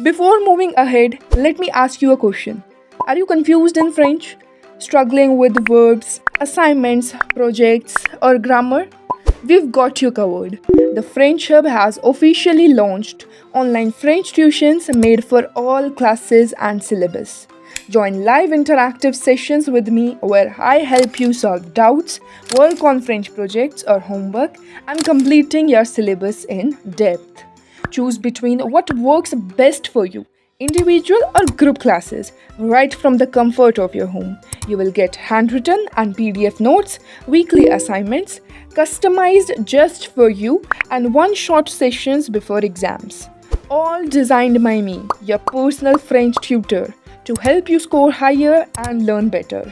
Before moving ahead, let me ask you a question. Are you confused in French? Struggling with verbs, assignments, projects, or grammar? We've got you covered. The French Hub has officially launched online French tuitions made for all classes and syllabus. Join live interactive sessions with me where I help you solve doubts, work on French projects or homework, and completing your syllabus in depth. Choose between what works best for you, individual or group classes, right from the comfort of your home. You will get handwritten and PDF notes, weekly assignments, customized just for you, and one short sessions before exams. All designed by me, your personal French tutor, to help you score higher and learn better.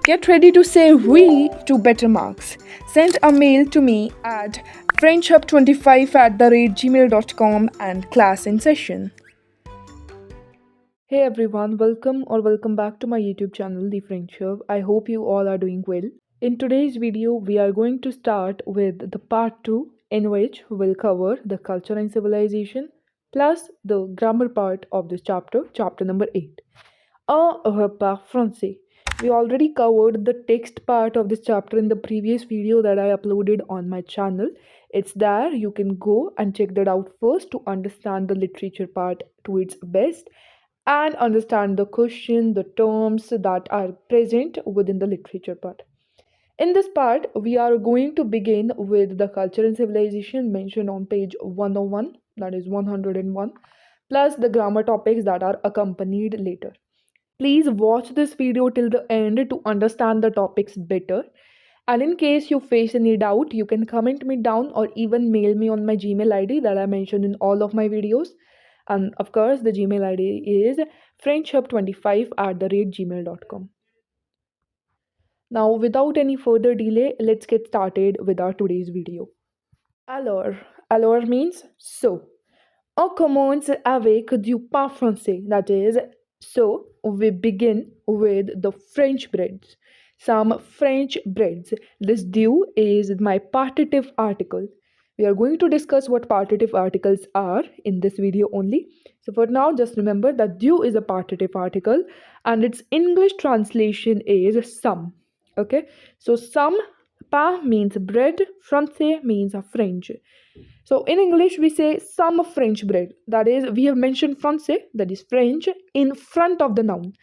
Get ready to say oui to better marks. Send a mail to me at frenchhub25@gmail.com and class in session. Hey everyone, welcome back to my YouTube channel, The French Hub. I hope you all are doing well. In today's video, we are going to start with the part 2, in which we'll cover the culture and civilization plus the grammar part of this chapter, chapter number 8. Un repas français. We already covered the text part of this chapter in the previous video that I uploaded on my channel. It's there, you can go and check that out first to understand the literature part to its best and understand the question, the terms that are present within the literature part. In this part, we are going to begin with the culture and civilization mentioned on page 101, that is 101, plus the grammar topics that are accompanied later. Please watch this video till the end to understand the topics better. And in case you face any doubt, you can comment me down or even mail me on my Gmail ID that I mentioned in all of my videos. And of course, the Gmail ID is frenchhub25@gmail.com. Now, without any further delay, let's get started with our today's video. Alors, alors means so. On commence avec du pain français. That is, so we begin with the French breads. Some French breads. This du is my partitive article. We are going to discuss what partitive articles are in this video only. So for now, just remember that du is a partitive article and its English translation is some. Okay, so some, pain means bread, français means French. So in English, we say some French bread. That is, we have mentioned français, that is French, in front of the noun.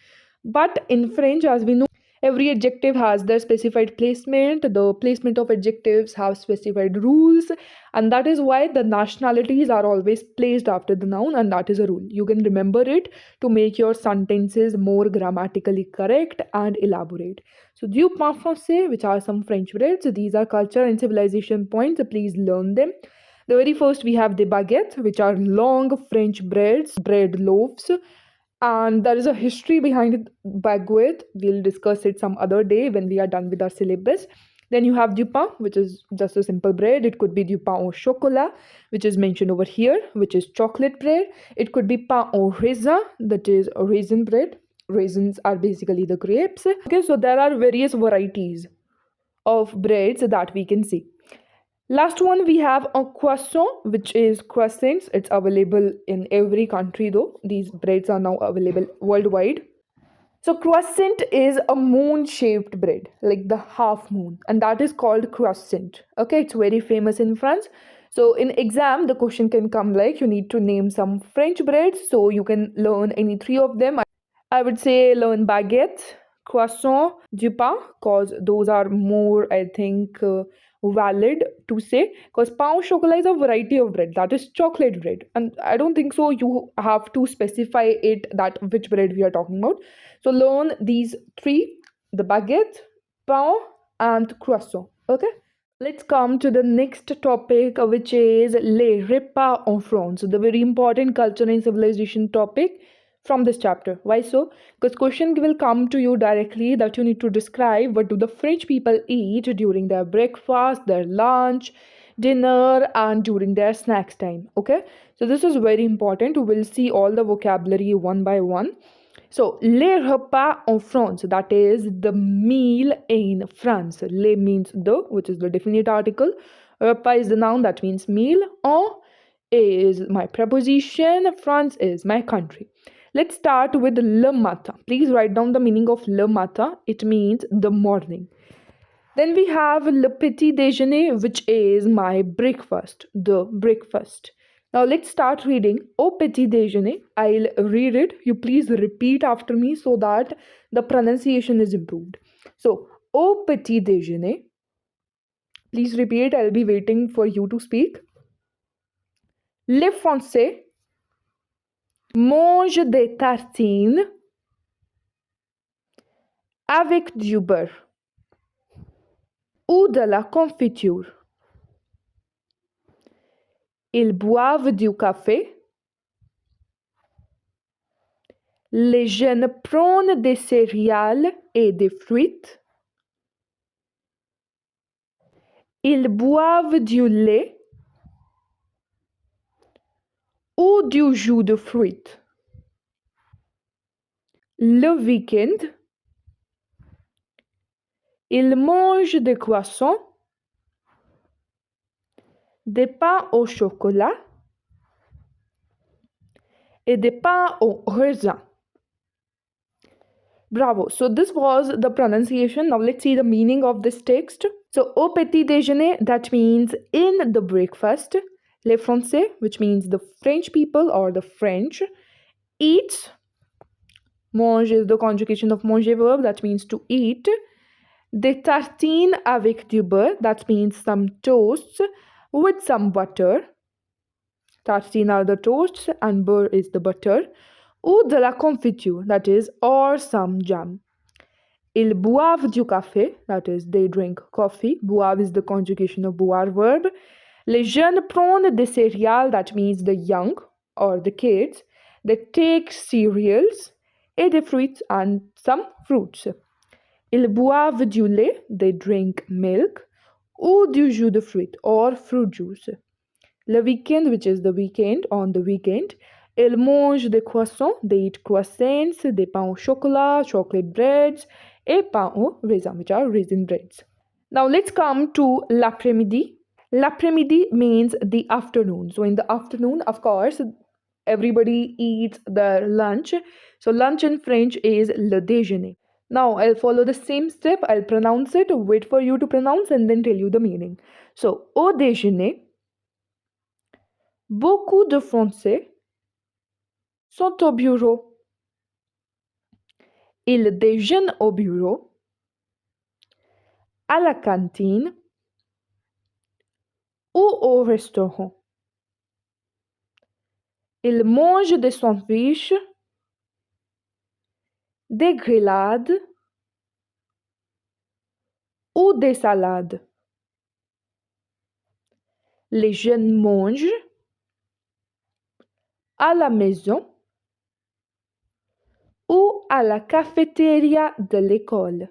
But in French, as we know, every adjective has their specified placement. The placement of adjectives have specified rules, and that is why the nationalities are always placed after the noun, and that is a rule. You can remember it to make your sentences more grammatically correct and elaborate. So, du pain français, which are some French breads, these are culture and civilization points. Please learn them. The very first we have the baguette, which are long French breads, bread loaves, and there is a history behind it, baguette. We'll discuss it some other day when we are done with our syllabus. Then you have du pain, which is just a simple bread. It could be du pain au chocolat, which is mentioned over here, which is chocolate bread. It could be pain au raisin, that is raisin bread. Raisins are basically the grapes. Okay, so there are various varieties of breads that we can see. Last one we have a croissant, which is croissants. It's available in every country though. These breads are now available worldwide. So croissant is a moon-shaped bread, like the half moon, and that is called croissant. Okay, it's very famous in France. So in exam, the question can come like you need to name some French breads, so you can learn any three of them. I would say learn baguette, croissant, du pain, cause those are more, I think, valid to say. Cause pain au chocolat is a variety of bread that is chocolate bread, and I don't think so. You have to specify it that which bread we are talking about. So learn these three: the baguette, pain, and croissant. Okay. Let's come to the next topic, which is les repas en France, the very important culture and civilization topic from this chapter. Why so? Because question will come to you directly that you need to describe what do the French people eat during their breakfast, their lunch, dinner, and during their snacks time. Okay, so this is very important. We'll see all the vocabulary one by one. So, les repas en France, that is the meal in France. Les means the, which is the definite article. Repas is the noun, that means meal. En is my preposition, France is my country. Let's start with le matin. Please write down the meaning of le matin. It means the morning. Then we have le petit déjeuner, which is my breakfast, the breakfast. Now let's start reading. Au petit déjeuner. I'll read it. You please repeat after me so that the pronunciation is improved. So, au petit déjeuner. Please repeat. I'll be waiting for you to speak. Les Français mangent des tartines avec du beurre ou de la confiture. Ils boivent du café. Les jeunes prennent des céréales et des fruits. Ils boivent du lait ou du jus de fruits. Le week-end, ils mangent des croissants, des pains au chocolat et des pains au raisin. Bravo. So this was the pronunciation. Now let's see the meaning of this text. So au petit déjeuner, that means in the breakfast. Les Français, which means the French people or the French, eats. Mange is the conjugation of manger verb, that means to eat. Des tartines avec du beurre, that means some toasts with some butter. Tartines are the toasts and beurre is the butter. Ou de la confiture, that is, or some jam. Ils boivent du café, that is, they drink coffee. Boivent is the conjugation of boire verb. Les jeunes prennent des céréales, that means the young or the kids. They take cereals et des fruits and some fruits. Ils boivent du lait, they drink milk, ou du jus de fruit or fruit juice. Le weekend, which is the weekend, on the weekend, ils mangent des croissants, they eat croissants, des pains au chocolat, chocolate breads, et pains au raisin, which are raisin breads. Now let's come to l'après-midi. L'après-midi means the afternoon. So in the afternoon, of course, everybody eats their lunch. So lunch in French is le déjeuner. Now I'll follow the same step. I'll pronounce it, wait for you to pronounce, and then tell you the meaning. So, au déjeuner, beaucoup de Français sont au bureau. Ils déjeunent au bureau, à la cantine ou au restaurant. Ils mangent des sandwichs, des grillades ou des salades. Les jeunes mangent à la maison ou à la cafétéria de l'école.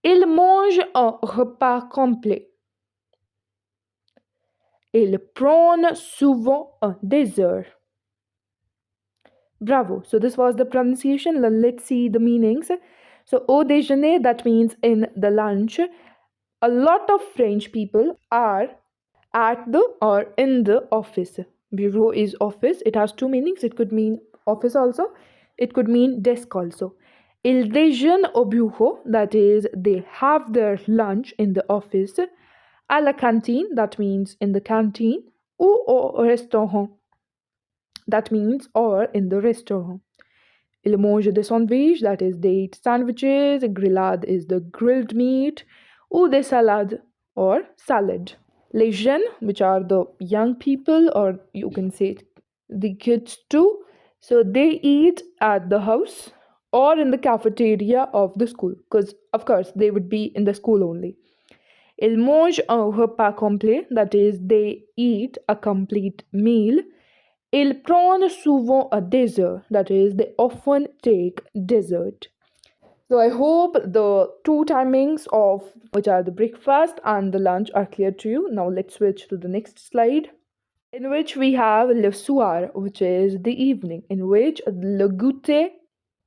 Ils mangent un repas complet. Ils prennent souvent un dessert. Bravo. So this was the pronunciation. Let's see the meanings. So au déjeuner, that means in the lunch. A lot of French people are at the or in the office. Bureau is office. It has two meanings. It could mean office also. It could mean desk also. Ils déjeunent au bureau, that is, they have their lunch in the office. À la cantine, that means in the canteen. Ou au restaurant, that means or in the restaurant. Ils mangent des sandwiches, that is, they eat sandwiches. Grillade is the grilled meat. Ou des salades or salad. Les jeunes, which are the young people, or you can say the kids too, so they eat at the house or in the cafeteria of the school, because of course they would be in the school only. Ils mangent un repas complet, that is, they eat a complete meal. Ils prennent souvent a dessert, that is, they often take dessert. So I hope the two timings of which are the breakfast and the lunch are clear to you. Now let's switch to the next slide, in which we have le soir, which is the evening, in which le goûter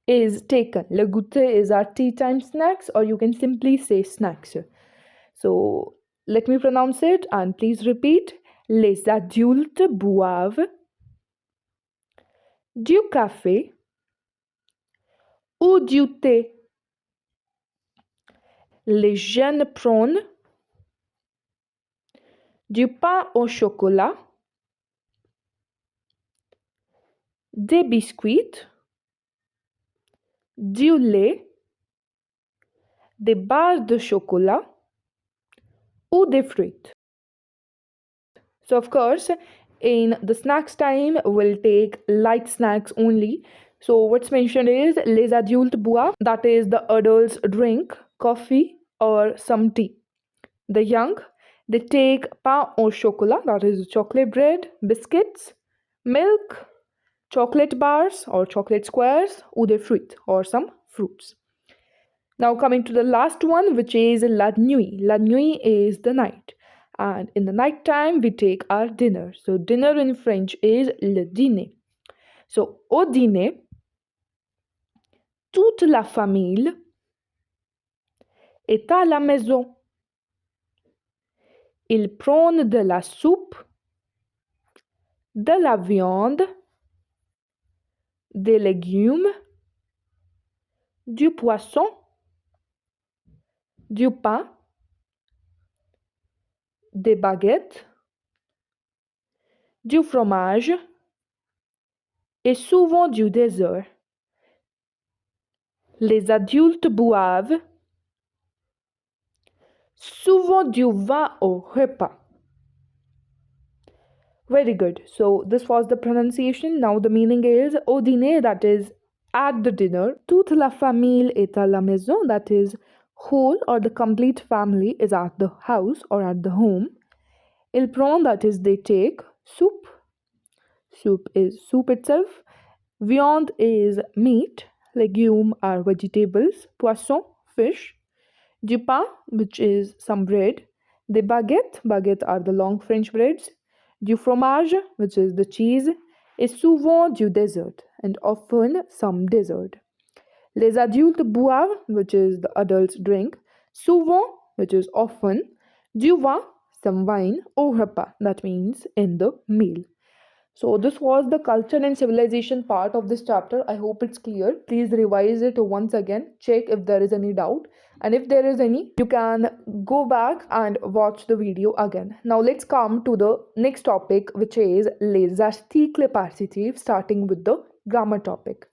is taken. Le goûter is our tea time snacks, or you can simply say snacks. So let me pronounce it and please repeat. Les adultes boivent du café ou du thé. Les jeunes prennent du pain au chocolat, des biscuits, du lait, des barres de chocolat ou des fruits. So, of course, in the snacks time, we'll take light snacks only. So, what's mentioned is les adultes boivent, that is, the adults drink coffee or some tea. The young, they take pain au chocolat, that is, chocolate bread, biscuits, milk, chocolate bars or chocolate squares, ou des fruits or some fruits. Now, coming to the last one, which is la nuit. La nuit is the night. And in the night time, we take our dinner. So, dinner in French is le dîner. So, au dîner, toute la famille est à la maison. Ils prennent de la soupe, de la viande, des légumes, du poisson, du pain, des baguettes, du fromage et souvent du dessert. Les adultes boivent souvent du vin au repas. Very good. So this was the pronunciation. Now the meaning is au dîner, that is at the dinner. Toute la famille est à la maison, that is whole or the complete family is at the house or at the home. Ils prennent, that is they take soup. Soup is soup itself. Viande is meat. Legume are vegetables. Poisson, fish. Du pain, which is some bread. Des baguettes, baguettes are the long French breads. Du fromage, which is the cheese. Et souvent du dessert, and often some dessert. Les adultes boivent, which is the adults drink. Souvent, which is often. Du vin, some wine. Au repas, that means in the meal. So this was the culture and civilization part of this chapter. I hope it's clear. Please revise it once again. Check if there is any doubt. And if there is any, you can go back and watch the video again. Now let's come to the next topic, which is les articles partitifs, starting with the grammar topic.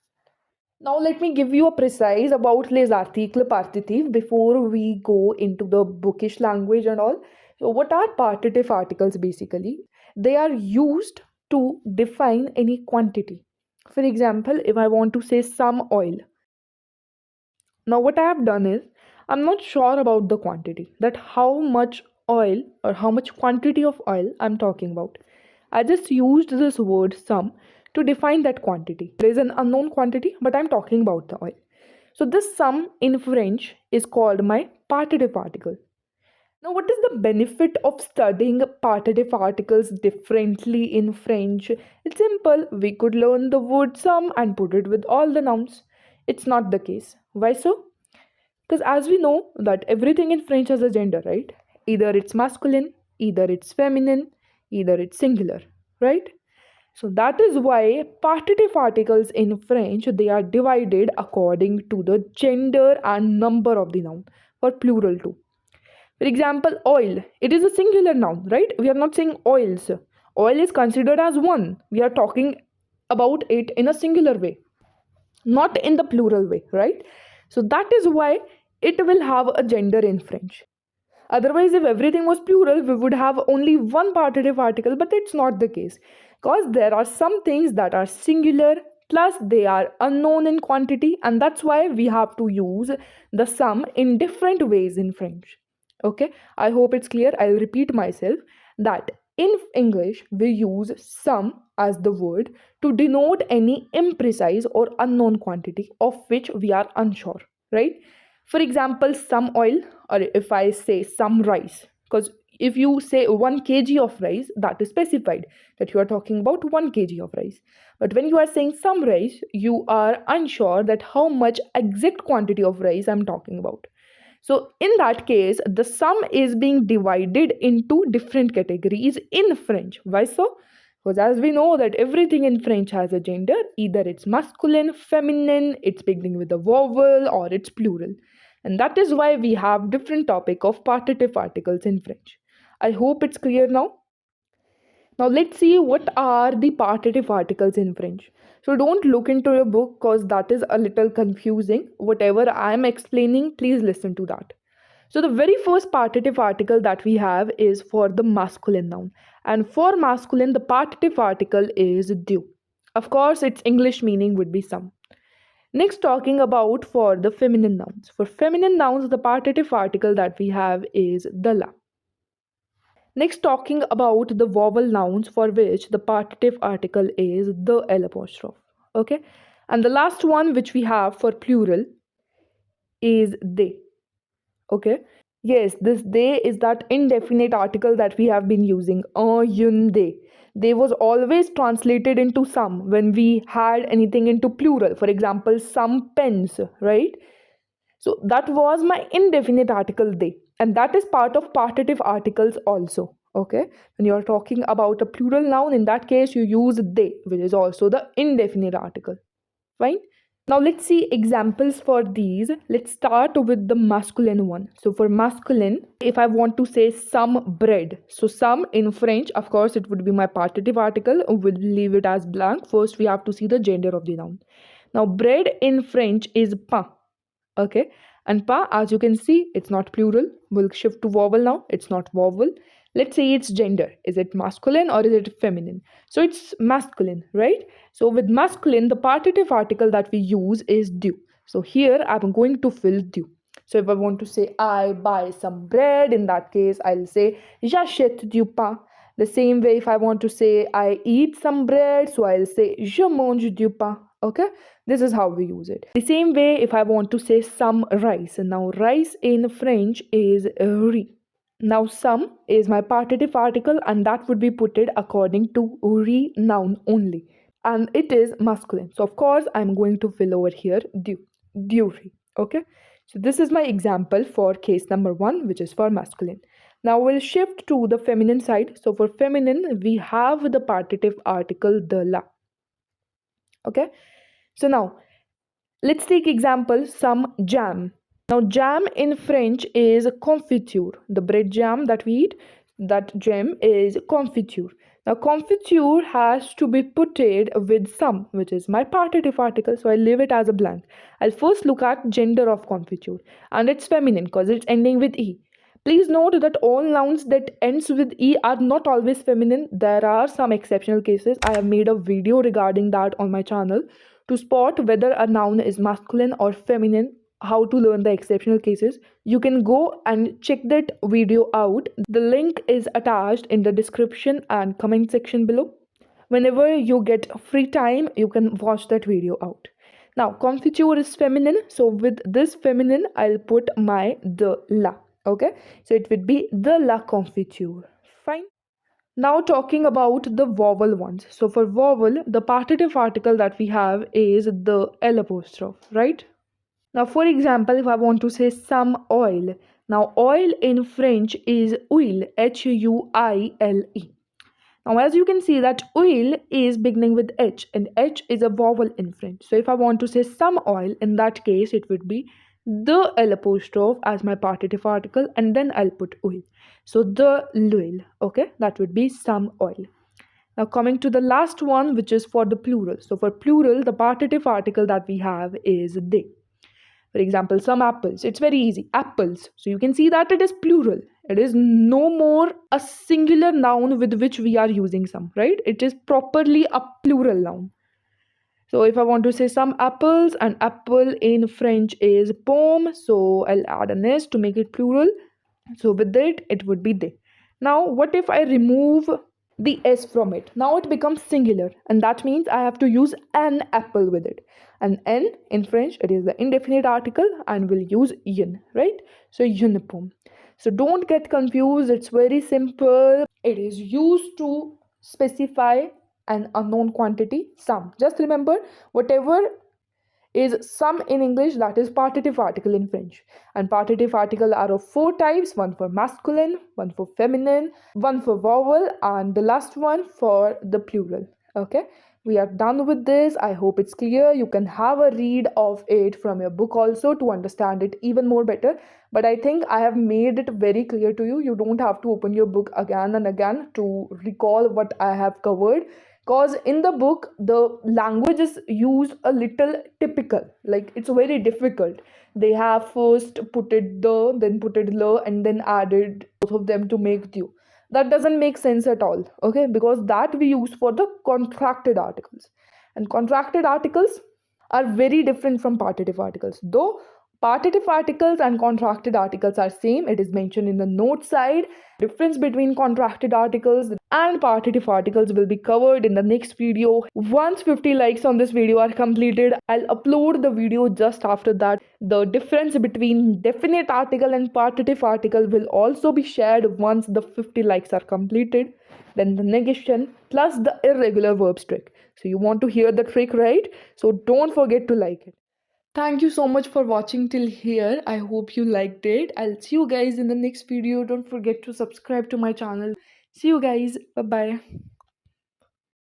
Now let me give you a precise about les articles partitifs before we go into the bookish language and all. So what are partitive articles basically? They are used to define any quantity. For example, if I want to say some oil. Now what I have done is, I'm not sure about the quantity, that how much oil or how much quantity of oil I'm talking about. I just used this word some to define that quantity. There is an unknown quantity, but I'm talking about the oil. So this sum in French is called my partitive article. Now, what is the benefit of studying partitive articles differently in French? It's simple. We could learn the word some and put it with all the nouns. It's not the case. Why so? Because as we know that everything in French has a gender, right? Either it's masculine, either it's feminine, either it's singular, right? So that is why partitive articles in French, they are divided according to the gender and number of the noun, or plural too. For example, oil, it is a singular noun, right? We are not saying oils. Oil is considered as one. We are talking about it in a singular way, not in the plural way, right? So that is why it will have a gender in French. Otherwise, if everything was plural, we would have only one partitive article, but it's not the case. Because there are some things that are singular, plus they are unknown in quantity, and that's why we have to use the sum in different ways in French. Okay, I hope it's clear. I'll repeat myself that in English, we use some as the word to denote any imprecise or unknown quantity of which we are unsure, right? For example, some oil, or if I say some rice, because if you say 1 kg of rice, that is specified that you are talking about 1 kg of rice. But when you are saying some rice, you are unsure that how much exact quantity of rice I'm talking about. So in that case, the sum is being divided into different categories in French. Why so? Because as we know that everything in French has a gender, either it's masculine, feminine, it's beginning with a vowel, or it's plural. And that is why we have different topic of partitive articles in French. I hope it's clear now. Now let's see what are the partitive articles in French. So don't look into your book because that is a little confusing. Whatever I am explaining, please listen to that. So the very first partitive article that we have is for the masculine noun. And for masculine, the partitive article is due. Of course, its English meaning would be some. Next, talking about for the feminine nouns. For feminine nouns, the partitive article that we have is the la. Next, talking about the vowel nouns for which the partitive article is the L apostrophe. Okay. And the last one which we have for plural is they. Okay. Yes, this they is that indefinite article that we have been using. Yun, they. They was always translated into some when we had anything into plural. For example, some pens, right? So that was my indefinite article they. And that is part of partitive articles also. Okay. When you are talking about a plural noun, in that case, you use they, which is also the indefinite article. Fine. Now let's see examples for these. Let's start with the masculine one. So for masculine, if I want to say some bread, so some in French, of course, it would be my partitive article. We'll leave it as blank. First, we have to see the gender of the noun. Now, bread in French is pain. Okay. And pa, as you can see, it's not plural. We'll shift to vowel now. It's not vowel. Let's say its gender. Is it masculine or is it feminine? So it's masculine, right? So with masculine, the partitive article that we use is due. So here I'm going to fill due. So if I want to say I buy some bread, in that case, I'll say j'achète du pain. The same way, if I want to say I eat some bread, so I'll say je mange du pain. Okay, this is how we use it. The same way, if I want to say some rice, now rice in French is riz. Now some is my partitive article and that would be putted according to riz noun only. And it is masculine. So of course I'm going to fill over here due. Okay. So this is my example for case number 1, which is for masculine. Now we'll shift to the feminine side. So for feminine, we have the partitive article the la. Okay. So now let's take example some jam. Now jam in French is confiture. The bread jam that we eat, that jam is confiture. Now confiture has to be putted with some, which is my partitive article, so I leave it as a blank. I'll first look at gender of confiture, and it's feminine because it's ending with e. Please note that all nouns that ends with e are not always feminine. There are some exceptional cases. I have made a video regarding that on my channel to spot whether a noun is masculine or feminine, how to learn the exceptional cases. You can go and check that video out. The link is attached in the description and comment section below. Whenever you get free time, you can watch that video out. Now confiture is feminine, so with this feminine I'll put my the la. Okay, so it would be the la confiture. Fine. Now talking about the vowel ones. So for vowel, the partitive article that we have is the L apostrophe, right? Now for example, if I want to say some oil, now oil in French is huile, Huile. Now as you can see that oil is beginning with H and H is a vowel in French. So if I want to say some oil, in that case it would be the L apostrophe as my partitive article and then I'll put oil. So the l'huile, okay, that would be some oil. Now coming to the last one, which is for the plural. So for plural, the partitive article that we have is they. For example, some apples. It's very easy. Apples. So you can see that it is plural. It is no more a singular noun with which we are using some, right? It is properly a plural noun. So if I want to say some apples, and apple in French is pomme, so I'll add an s to make it plural. So with it would be they. Now, what if I remove the s from it? Now it becomes singular, and that means I have to use an apple with it. And n in French, it is the indefinite article, and we'll use une, right? So une pomme. So don't get confused. It's very simple. It is used to specify an unknown quantity, some. Just remember, whatever is some in English, that is partitive article in French. And partitive article are of four types: one for masculine, one for feminine, one for vowel, and the last one for the plural. Okay, we are done with this. I hope it's clear. You can have a read of it from your book also to understand it even more better. But I think I have made it very clear to you. You don't have to open your book again and again to recall what I have covered, because in the book the language is used a little typical, like it's very difficult. They have first put it the, then put it the, and then added both of them to make the. That doesn't make sense at all, okay, because that we use for the contracted articles, and contracted articles are very different from partitive articles. Though partitive articles and contracted articles are same, it is mentioned in the note side. Difference between contracted articles and partitive articles will be covered in the next video. Once 50 likes on this video are completed, I'll upload the video just after that. The difference between definite article and partitive article will also be shared once the 50 likes are completed. Then the negation plus the irregular verbs trick. So you want to hear the trick, right? So don't forget to like it. Thank you so much for watching till here. I hope you liked it. I'll see you guys in the next video. Don't forget to subscribe to my channel. See you guys. Bye bye.